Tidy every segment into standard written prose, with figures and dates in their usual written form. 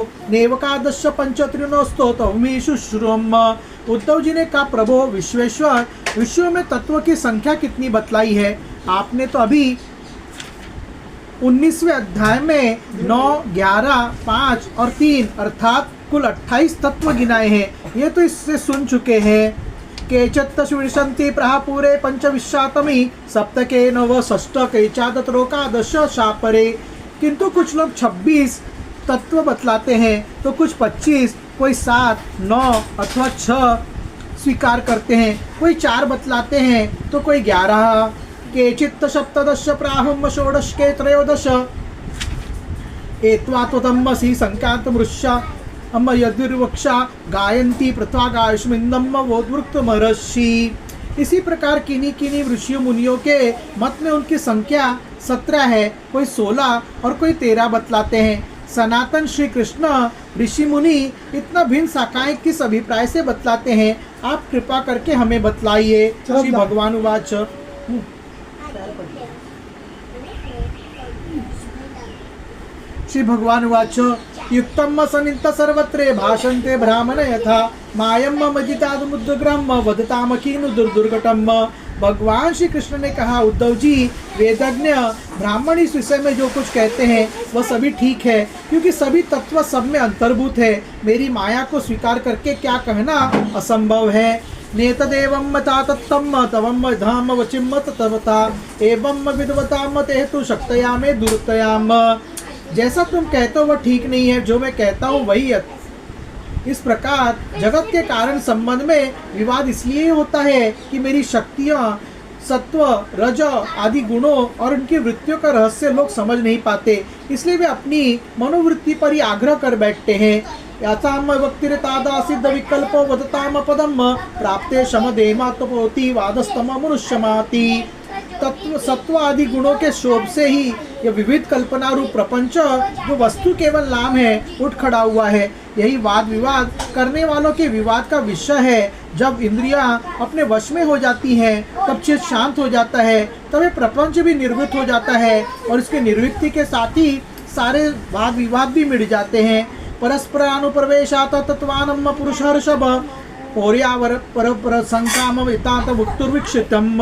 नेवकादश पंचत्रिनोस्तोतमी शुश्रुम। उद्धव जी ने कहा, प्रभो विश्वेश्वर, विश्व में तत्व की संख्या कितनी बतलाई है? आपने तो अभी 19वें अध्याय में 9, 11, 5 और 3 अर्थात कुल 28 तत्व गिनाए हैं। ये तो इससे सुन चुके हैं। केचित् विशन्ति प्रापूरे पंचविंशतिमी सप्तके नव षष्ठ कैचादत्रोकादश शापरे। किंतु कुछ लोग 26 तत्व बतलाते हैं तो कुछ 25, कोई 7, 9 अथवा 6 स्वीकार करते हैं, कोई 4 बतलाते हैं तो कोई 11। केचित् सप्तदश प्राहुम षोडश के त्रयोदश एत्वात्वतमसि संख्यात मृष्या अम्म यदुर्वक्षा गायन्ति पृथ्वा गायुष्मिन्दम्म वोद्वृक्तमर्षि। इसी प्रकार किन्हीं किन्हीं ऋषियों मुनियों के मत में उनकी संख्या 17 है, कोई 16 और कोई 13 बतलाते हैं। सनातन श्री कृष्ण ऋषि मुनि इतना भिन्न शाखाएं किस अभिप्राय से बतलाते हैं? आप कृपा करके हमें बतलाइए। श्री भगवान उवाच। श्री भगवान उवाच। युक्तम सनित सर्वत्र भाषन्ते ब्राह्मण यथा मायम मजितादमुद्ग्रम वदतामखीनु दुर्दुर्गटम। भगवान श्री कृष्ण ने कहा, उद्धव जी, वेदज्ञ ब्राह्मण इस विषय में जो कुछ कहते हैं वह सभी ठीक है, क्योंकि सभी तत्व सब में अंतर्भूत है। मेरी माया को स्वीकार करके क्या कहना असंभव है। नेतदेवं मता तत्तम तवम धाम वचिम ततवता एवं विद्वताम तेतु शक्तया में दुर्तयाम। जैसा तुम कहते हो वह ठीक नहीं है, जो मैं कहता हूँ वही। इस प्रकार जगत के कारण संबंध में विवाद इसलिए होता है कि मेरी शक्तियाँ, सत्व, रज आदि गुणों और उनकी वृत्तियों का रहस्य लोग समझ नहीं पाते, इसलिए वे अपनी मनोवृत्ति पर ही आग्रह कर बैठते हैं। यासाम वक्तिरतादासिद्ध विकल्पो वदताम पदम प्राप्ते शमदेमात्मपोति वादस्तम मनुष्यमाति। तत्व सत्व आदि गुणों के शोभ से ही यह विविध कल्पना रूप प्रपंच, जो वस्तु केवल नाम है, उठ खड़ा हुआ है। यही वाद विवाद करने वालों के विवाद का विषय है। जब इंद्रियां अपने वश में हो जाती हैं, तब चित्त शांत हो जाता है, तब यह प्रपंच भी निर्वृत्त हो जाता है और इसके निर्वृत्ति के साथ ही सारे वाद विवाद भी मिट जाते हैं। परस्परानुप्रवेशात तत्वानम पुरुष हर्षभ पौर्यावर पर संकाम वितात मुक्तुर्विक्षितम।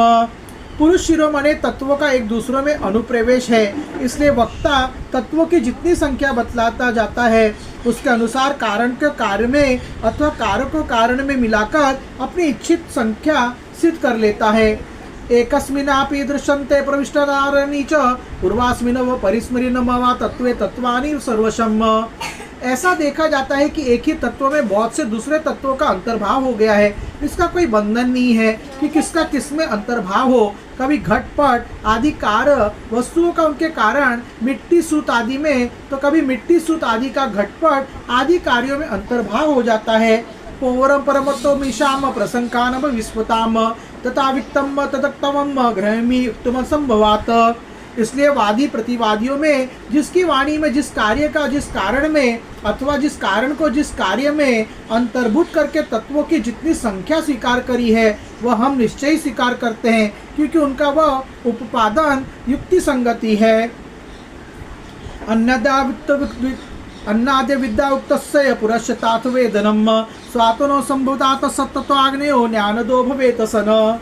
पुरुष शिरोमणि तत्वों का एक दूसरे में अनुप्रवेश है, इसलिए वक्ता तत्वों की जितनी संख्या बतलाता जाता है उसके अनुसार कारण के कार्य में अथवा कारक को कारण में मिलाकर अपनी इच्छित संख्या सिद्ध कर लेता है। एकस्मिनापि दृश्यन्ते प्रविष्टानि च पूर्वास्मिन् व परिस्मरिन् वा तत्वे तत्वानि सर्वशम्। ऐसा देखा जाता है कि एक ही तत्व में बहुत से दूसरे तत्वों का अंतर्भाव हो गया है। इसका कोई बंधन नहीं है कि किसका किसमें अंतर्भाव हो। कभी घटपट आदि कार्य वस्तुओं का उनके कारण मिट्टी सूत आदि में, तो कभी मिट्टी सूत आदि का घटपट आदि कार्यों में अंतर्भाव हो जाता है। पौरम परमत्तो मिशाम प्रसंकानम विस्फुताम तथा वित्तम तदक्तवम ग्रहमी युक्तम संभवात। इसलिए वादी प्रतिवादियों में जिसकी वाणी में जिस कार्य का जिस कारण में अथवा जिस कारण को जिस कार्य में अंतर्भूत करके तत्वों की जितनी संख्या स्वीकार करी है वह हम निश्चय ही स्वीकार करते हैं, क्योंकि उनका वह उपादान युक्ति संगति है। अन्नाद्य विद्या उक्तस्य पुरस्तात वेदनम स्वातनो संभूतात सत्तत्वाग्नेयो ज्ञानदो भवेत सन।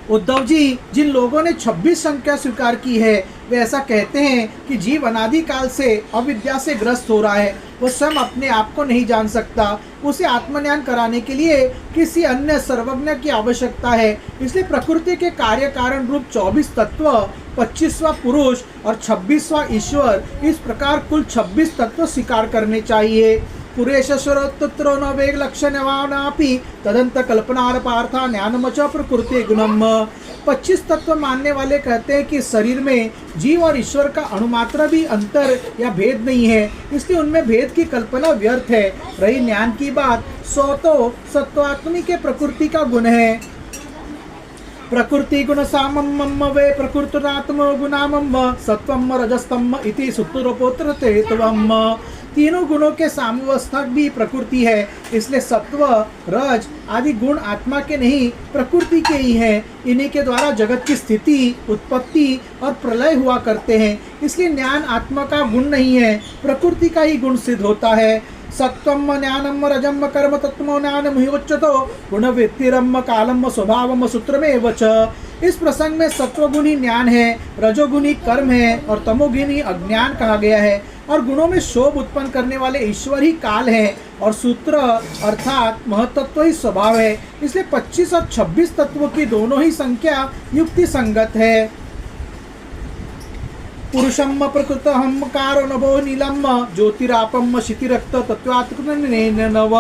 उद्धव जी, जिन लोगों ने 26 संख्या स्वीकार की है वे ऐसा कहते हैं कि जीव अनादिकाल से अविद्या से ग्रस्त हो रहा है, वह स्वयं अपने आप को नहीं जान सकता। उसे आत्मज्ञान कराने के लिए किसी अन्य सर्वज्ञ की आवश्यकता है। इसलिए प्रकृति के कार्य कारण रूप 24 तत्व, 25वां पुरुष और 26वां ईश्वर, इस प्रकार कुल 26 तत्व स्वीकार करने चाहिए। पुरेशस्वरोत्तरो न वेग लक्षणवानापि तदंत कल्पनार पार्था ज्ञानमच प्रकृति गुणम। 25 तत्व मानने वाले कहते हैं कि शरीर में जीव और ईश्वर का अणुमात्र भी अंतर या भेद नहीं है, इसलिए उनमें भेद की कल्पना व्यर्थ है। रही ज्ञान की बात, सो तो सत्वात्मी के प्रकृति का गुण है। प्रकृति गुण सामम वे प्रकृतिरात्म गुणामम सत्वम रजस्तम इति सुतुरपुत्र तेतवम। तीनों गुणों के सामवस्थक भी प्रकृति है, इसलिए सत्व रज आदि गुण आत्मा के नहीं प्रकृति के ही हैं। इन्हीं के द्वारा जगत की स्थिति, उत्पत्ति और प्रलय हुआ करते हैं। इसलिए ज्ञान आत्मा का गुण नहीं है, प्रकृति का ही गुण सिद्ध होता है। सत्वम ज्ञानम रजम कर्म तत्व ज्ञानम ही उच्चतो गुण वृत्तिरम कालम स्वभावम सूत्रमेव च। इस प्रसंग में सत्वगुणी ज्ञान है, रजोगुणी कर्म है और तमोगुणी अज्ञान कहा गया है। और गुणों में शोभ उत्पन्न करने वाले ईश्वर ही काल है और सूत्र अर्थात महतत्व ही स्वभाव है। इसलिए 25 और 26 तत्वों की दोनों ही संख्या युक्ति संगत है। पुरुषम प्रकृतहम कारो नभो नीलम ज्योतिरापम क्षितिरक्त तत्वात्मनेनव।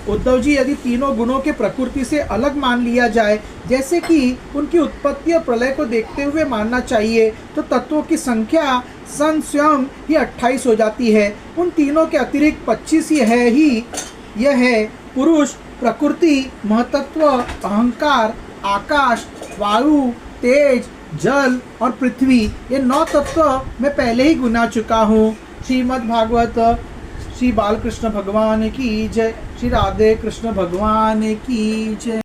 उद्धव जी, यदि तीनों गुणों के प्रकृति से अलग मान लिया जाए, जैसे कि उनकी उत्पत्ति और प्रलय को देखते हुए मानना चाहिए, तो तत्वों की संख्या सन स्वयं ही 28 हो जाती है। उन तीनों के अतिरिक्त 25 यह है पुरुष, प्रकृति, महतत्व, अहंकार, आकाश, वायु, तेज, जल और पृथ्वी। ये 9 तत्व मैं पहले ही गुना चुका हूँ। श्रीमद् भागवत श्री बालकृष्ण भगवान की जय। श्री राधे कृष्ण भगवान की जय।